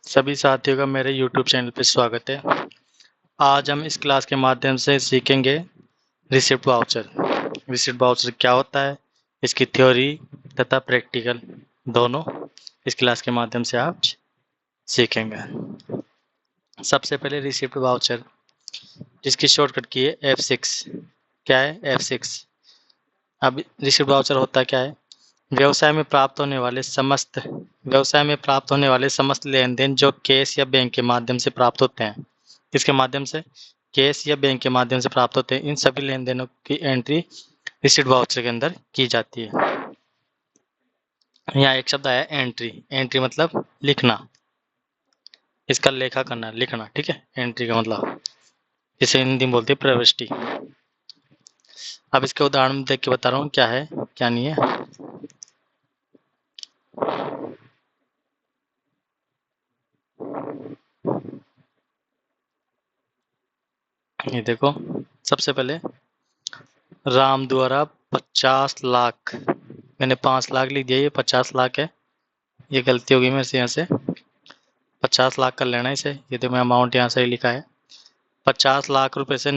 सभी साथियों का मेरे YouTube चैनल पर स्वागत है। आज हम इस क्लास के माध्यम से सीखेंगे रिसिप्ट वाउचर। रिसिप्ट वाउचर क्या होता है, इसकी थ्योरी तथा प्रैक्टिकल दोनों इस क्लास के माध्यम से आप सीखेंगे। सबसे पहले रिसिप्ट वाउचर, जिसकी शॉर्टकट की है F6। क्या है F6? अब रिसिप्ट वाउचर होता क्या है? व्यवसाय में प्राप्त होने वाले समस्त लेन देन जो कैश या बैंक के माध्यम से प्राप्त होते हैं, इसके माध्यम से कैश या बैंक के माध्यम से प्राप्त होते हैं, इन सभी लेन देनों की एंट्री रिसिप्ट वाउचर के अंदर की जाती है। यहाँ एक शब्द आया एंट्री। एंट्री मतलब लिखना, इसका लेखा करना, लिखना। ठीक है, एंट्री का मतलब जिसे हिंदी में बोलते हैं प्रविष्टि। अब इसके उदाहरण देख के बता रहा हूँ क्या है क्या नहीं है। ये देखो, सबसे पहले राम द्वारा 50 लाख, मैंने 5 लाख लिख दिया, ये 50 लाख है, ये गलती होगी मेरे से। यहाँ से 50 लाख कर लेना इसे, ये तो मैं अमाउंट यहाँ से ही लिखा है। 50 लाख रुपए से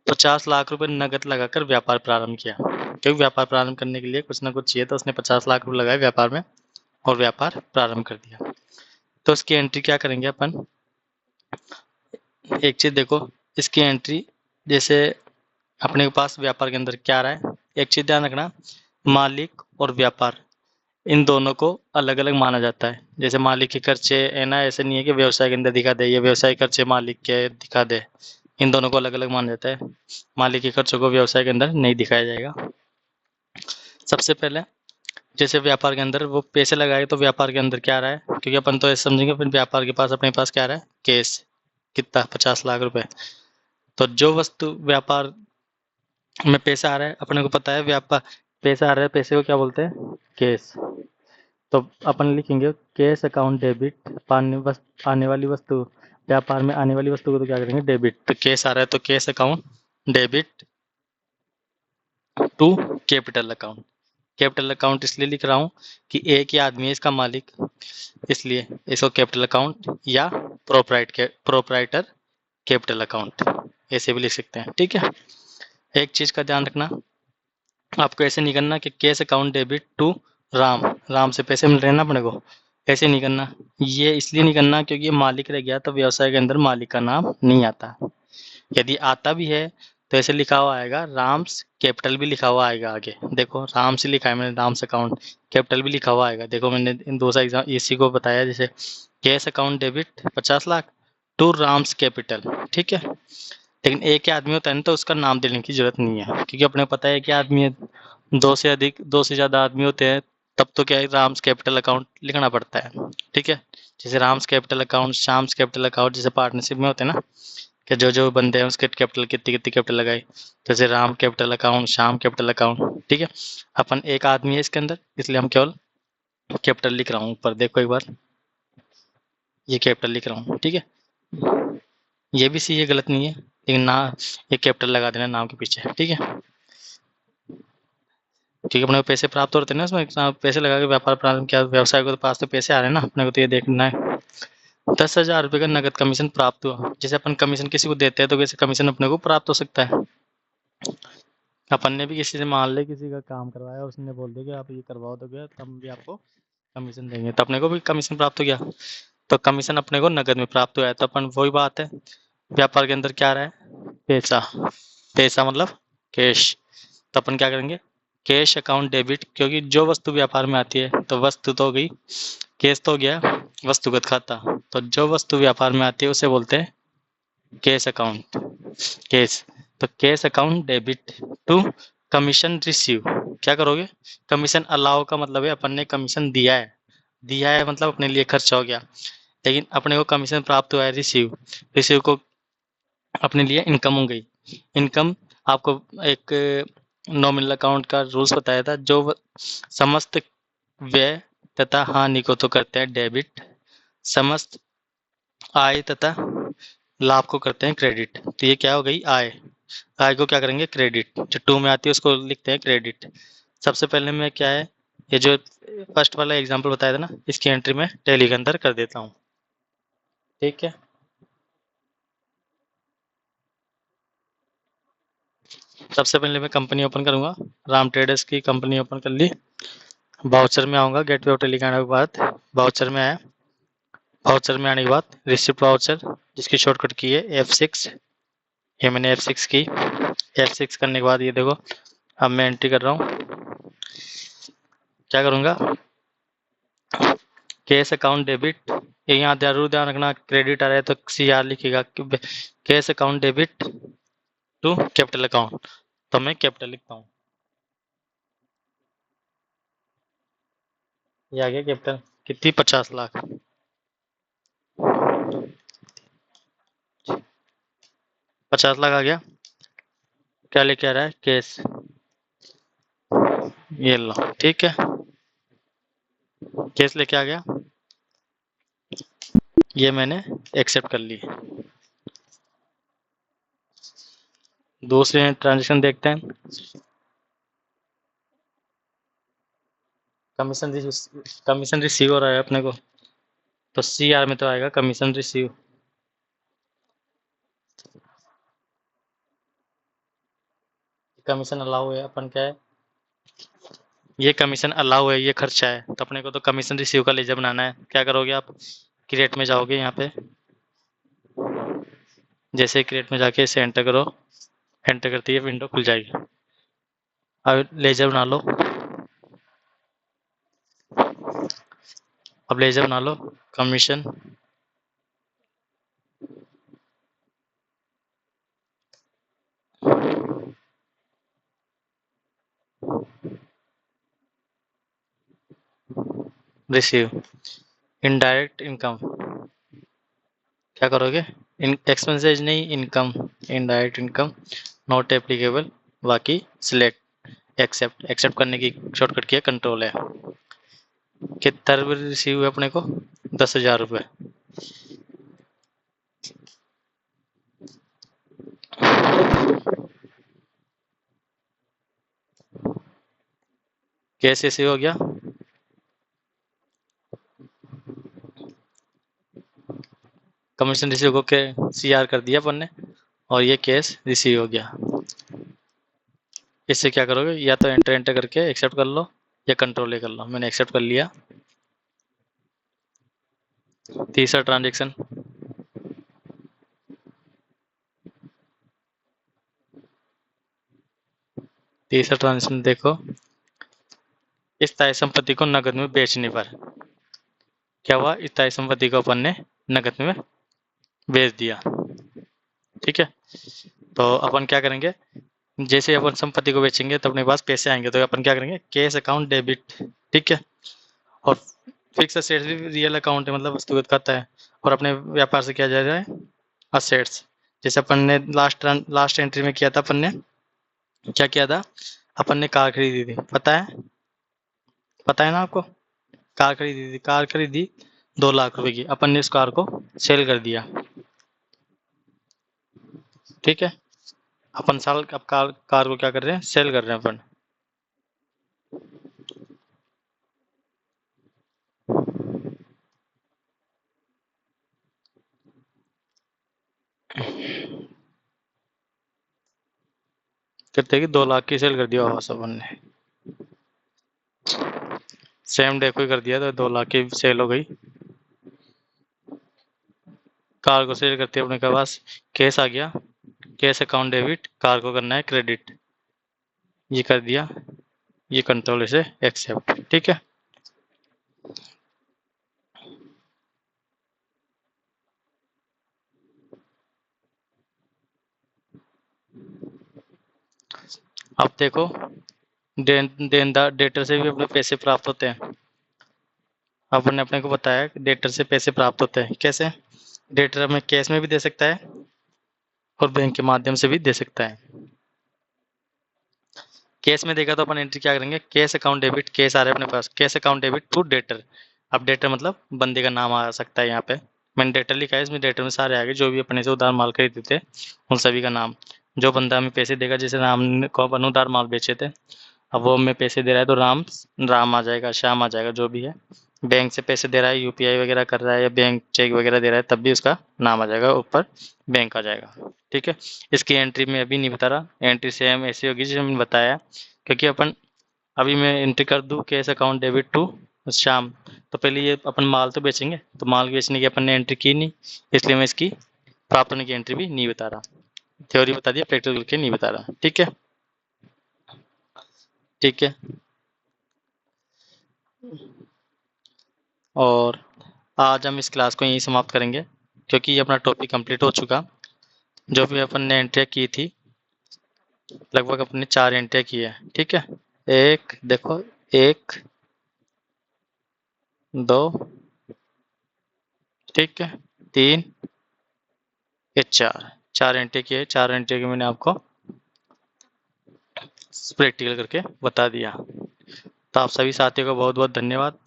50 लाख रुपए नगद लगाकर व्यापार प्रारंभ किया, क्योंकि व्यापार प्रारंभ करने के लिए कुछ ना कुछ चाहिए, तो उसने 50 लाख रुपए लगाए व्यापार में और व्यापार प्रारंभ कर दिया। तो इसकी एंट्री क्या करेंगे अपन, एक चीज देखो, इसकी एंट्री जैसे अपने के पास व्यापार के अंदर क्या आ रहा है, एक चीज ध्यान रखना, मालिक और व्यापार इन दोनों को अलग अलग माना जाता है। जैसे मालिक के खर्चे है ना, ऐसे नहीं है कि व्यवसाय के अंदर दिखा दे, ये व्यवसाय खर्चे मालिक के दिखा दे, इन दोनों को अलग अलग माना जाता है। मालिक के खर्चों को व्यवसाय के अंदर नहीं दिखाया जाएगा। सबसे पहले जैसे व्यापार के अंदर वो पैसे लगाए, तो व्यापार के अंदर क्या आ रहा है, क्योंकि अपन तो ऐसे समझेंगे फिर व्यापार के पास अपने पास क्या आ रहा है, कैश, कितना 50 लाख रुपए। तो जो वस्तु व्यापार में पैसा आ रहा है, अपने को पता है व्यापार पैसा आ रहा है, पैसे को क्या बोलते हैं, कैश। तो अपन लिखेंगे कैश अकाउंट डेबिट, आने वाली वस्तु, व्यापार में आने वाली वस्तु को तो क्या करेंगे, डेबिट। तो कैश आ रहा है तो cash account debit to capital account. Capital account इसलिए लिख रहा हूँ कि एक ही आदमी है इसका मालिक, इसलिए इसको कैपिटल अकाउंट या प्रोप्राइटर कैपिटल अकाउंट ऐसे भी लिख सकते हैं। ठीक है, एक चीज का ध्यान रखना, आपको ऐसे नहीं करना कि cash account debit to Ram से पैसे मिल रहे हैं ना अपने को, ऐसे नहीं करना। ये इसलिए नहीं करना क्योंकि ये मालिक रह गया, तो व्यवसाय के अंदर मालिक का नाम नहीं आता। यदि आता भी है तो ऐसे लिखा हुआ आएगा, राम्स कैपिटल भी लिखा हुआ आएगा आगे। देखो राम से लिखा है मैंने, राम्स अकाउंट, कैपिटल भी लिखा हुआ आएगा। देखो मैंने इन दो सा एग्जाम इसी को बताया, जैसे cash account debit 50 lakh to Ram's capital. ठीक है, लेकिन एक ही आदमी होता है ना, तो उसका नाम देने की जरूरत नहीं है, क्योंकि अपने को पता है कि आदमी है, दो से ज्यादा आदमी होते हैं, तब तो क्या है, राम्स कैपिटल अकाउंट लिखना पड़ता है। ठीक है, जैसे Ram's capital account, Sham's capital account, जैसे पार्टनरशिप में होते हैं ना, कि जो जो बंदे हैं उसके कैपिटल कितनी कितनी कैपिटल लगाई, जैसे Ram capital account, Shyam capital account. ठीक है, अपन एक आदमी है इसके अंदर, इसलिए हम केवल कैपिटल लिख रहा हूँ ऊपर, देखो एक बार, ये कैपिटल लिख रहा हूँ। ठीक है, ये भी सही है, गलत नहीं है, लेकिन ना ये कैपिटल लगा देना नाम के पीछे। ठीक है, क्योंकि अपने को पैसे प्राप्त होते हैं ना, उसमें पैसे लगा के व्यापार प्रारंभ किया, व्यवसाय को तो पास तो पैसे आ रहे हैं ना, अपने को तो ये देखना है। 10,000 रुपये का नगद कमीशन प्राप्त हुआ। जैसे अपन कमीशन किसी को देते हैं तो वैसे कमीशन अपने को प्राप्त हो सकता है। अपन ने भी किसी से मान ले किसी का काम करवाया, उसने बोल दिया कि आप ये करवाओ, तो क्या तब भी आपको कमीशन देंगे, तो अपने को भी कमीशन प्राप्त हो गया। तो कमीशन अपने को नगद में प्राप्त हुआ है, तो अपन वही बात है, व्यापार के अंदर क्या आ रहा है, पैसा। पैसा मतलब कैश, तो अपन क्या करेंगे, कैश अकाउंट डेबिट, क्योंकि जो वस्तु व्यापार में आती है तो वस्तु तो हो गई, कैश तो हो गया वस्तुगत खाता, तो जो वस्तु व्यापार में आती है उसे बोलते हैं कैश अकाउंट, कैश। तो cash account debit to commission receive, क्या करोगे, कमीशन अलाउ का मतलब है अपन ने कमीशन दिया है, दिया है मतलब अपने लिए खर्चा हो गया, लेकिन अपने को कमीशन प्राप्त हुआ है रिसीव, रिसीव को अपने लिए इनकम हो गई। इनकम आपको एक नॉमिनल अकाउंट का रूल्स बताया था, जो समस्त व्यय तथा हानि को तो करते हैं डेबिट, समस्त आय तथा लाभ को करते हैं क्रेडिट। तो ये क्या हो गई, आय, आय को क्या करेंगे, क्रेडिट, जो टू में आती है उसको लिखते हैं क्रेडिट। सबसे पहले में क्या है, ये जो फर्स्ट वाला एग्जांपल बताया था ना, इसकी एंट्री मैं टैली के अंदर कर देता हूँ। ठीक है, सबसे पहले मैं कंपनी ओपन करूंगा। राम ट्रेडर्स की कंपनी ओपन कर ली। वाउचर में आऊंगा। गेटवे ऑफ टैली के आने के बाद वाउचर में आया। वाउचर में आने के बाद रिसिप्ट वाउचर, जिसकी शॉर्टकट की है F6। ये मैंने F6 की। F6 करने के बाद ये देखो, अब मैं एंट्री कर रहा हूँ। क्या करूंगा, कैश अकाउंट डेबिट, ये यहाँ जरूर ध्यान रखना, क्रेडिट आ रहा है तो CR लिखेगा। Cash account debit to capital account, तो मैं कैपिटल लिखता हूँ। ये आ गया कैपिटल, कितनी, 50 लाख। 50 लाख आ गया। क्या लेके आ रहा है, कैश, ये लो। ठीक है, कैश लेके आ गया, ये मैंने एक्सेप्ट कर ली। दूसरे ट्रांजेक्शन देखते हैं। कमीशन रिसीव हो रहा है अपने को, तो CR में तो आएगा कमीशन रिसीव। कमीशन अलाउ है, अपन क्या है, ये कमीशन अलाउ है, ये खर्चा है, तो अपने को तो कमीशन रिसीव का लेजर बनाना है। क्या करोगे आप, क्रिएट में जाओगे, यहाँ पे जैसे क्रिएट में जाके इसे एंटर करो, एंटर करती है विंडो खुल जाएगी। अब लेजर बना लो। अब लेजर बना लो, कमीशन रिसीव, इनडायरेक्ट इनकम। क्या करोगे, इन एक्सपेंसेज नहीं, income, indirect income not applicable, बाकी सिलेक्ट एक्सेप्ट। एक्सेप्ट करने की शॉर्टकट की है कंट्रोल है। कितना रुपये रिसीव हुए अपने को, 10,000 रुपये। कैसे रिसीव हो गया, कमीशन रिसीव को के CR कर दिया अपन ने, और ये केस रिसीव हो गया। इससे क्या करोगे, या तो एंटर एंटर करके एक्सेप्ट कर लो, या कंट्रोल कर लो। मैंने एक्सेप्ट कर लिया। तीसरा ट्रांजेक्शन, देखो, स्थायी संपत्ति को नगद में बेचने पर क्या हुआ, स्थायी संपत्ति को अपन ने नगद में बेच दिया। ठीक है, तो अपन क्या करेंगे, जैसे अपन संपत्ति को बेचेंगे तो अपने पास पैसे आएंगे, तो अपन क्या करेंगे, कैश अकाउंट डेबिट। ठीक है, और फिक्स असेट्स भी रियल अकाउंट है, मतलब वस्तुगत खाता है, और अपने व्यापार से किया जा रहा है असेट्स। जैसे अपन ने लास्ट एंट्री में किया था, अपन ने क्या किया था, अपन ने कार खरीदी थी, पता है ना आपको। कार खरीदी 2 लाख रुपए की, अपन ने इस कार को सेल कर दिया। ठीक है, अपन अब कार को क्या कर रहे हैं, सेल कर रहे हैं अपन। कहते हैं कि 2 लाख की सेल कर दिया वापस अपन ने, सेम डे को ही कर दिया, तो 2 लाख की सेल हो गई। कार को सेल करते अपने के पास कैश आ गया, कैश अकाउंट डेबिट, कार को करना है क्रेडिट, ये कर दिया, ये कंट्रोल से एक्सेप्ट। ठीक है, अब देखो, देनदार डेटर से भी अपने पैसे प्राप्त होते हैं। अपन ने अपने को बताया कि डेटर से पैसे प्राप्त होते हैं। कैसे, डेटर हमें कैश में भी दे सकता है और बैंक के माध्यम से भी दे सकता है। कैश में देगा तो अपन एंट्री क्या करेंगे, कैश अकाउंट डेबिट, कैश आ रहा है अपने पास, cash account debit to debtor. अब डेटर मतलब बंदे का नाम आ सकता है यहाँ पे, मैंने डेटर लिखा है, इसमें डेटर में सारे आ गए जो भी अपने से उधार माल खरीदते थे उन सभी का नाम। जो बंदा हमें पैसे देगा, जैसे हम को अपन उधार माल बेचे थे, अब वो हमें पैसे दे रहा है तो राम आ जाएगा, श्याम आ जाएगा, जो भी है। बैंक से पैसे दे रहा है, यूपीआई वगैरह कर रहा है या बैंक चेक वगैरह दे रहा है, तब भी उसका नाम आ जाएगा, ऊपर बैंक आ जाएगा। ठीक है, इसकी एंट्री में अभी नहीं बता रहा, एंट्री सेम ऐसी होगी जैसे हमने बताया, क्योंकि अपन अभी मैं एंट्री कर दूं cash account debit to Shyam, तो पहले ये अपन माल तो बेचेंगे, तो माल बेचने की अपन ने एंट्री की नहीं, इसलिए मैं इसकी प्राप्त होने की एंट्री भी नहीं बता रहा। थ्योरी बता दिया, प्रैक्टिकल के नहीं बता रहा। ठीक है, ठीक है। और आज हम इस क्लास को यहीं समाप्त करेंगे, क्योंकि ये अपना टॉपिक कंप्लीट हो चुका। जो भी अपन ने एंट्रियाँ की थी, लगभग अपने 4 एंट्रियाँ की है। ठीक है, एक देखो, 1 2, ठीक है, 3 ये 4 एंट्री की है। 4 एंट्री की मैंने आपको प्रैक्टिकल करके बता दिया। तो आप सभी साथियों को बहुत बहुत धन्यवाद।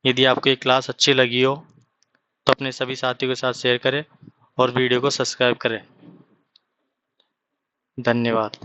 यदि आपको ये क्लास अच्छी लगी हो तो अपने सभी साथियों के साथ शेयर करें और वीडियो को सब्सक्राइब करें। धन्यवाद।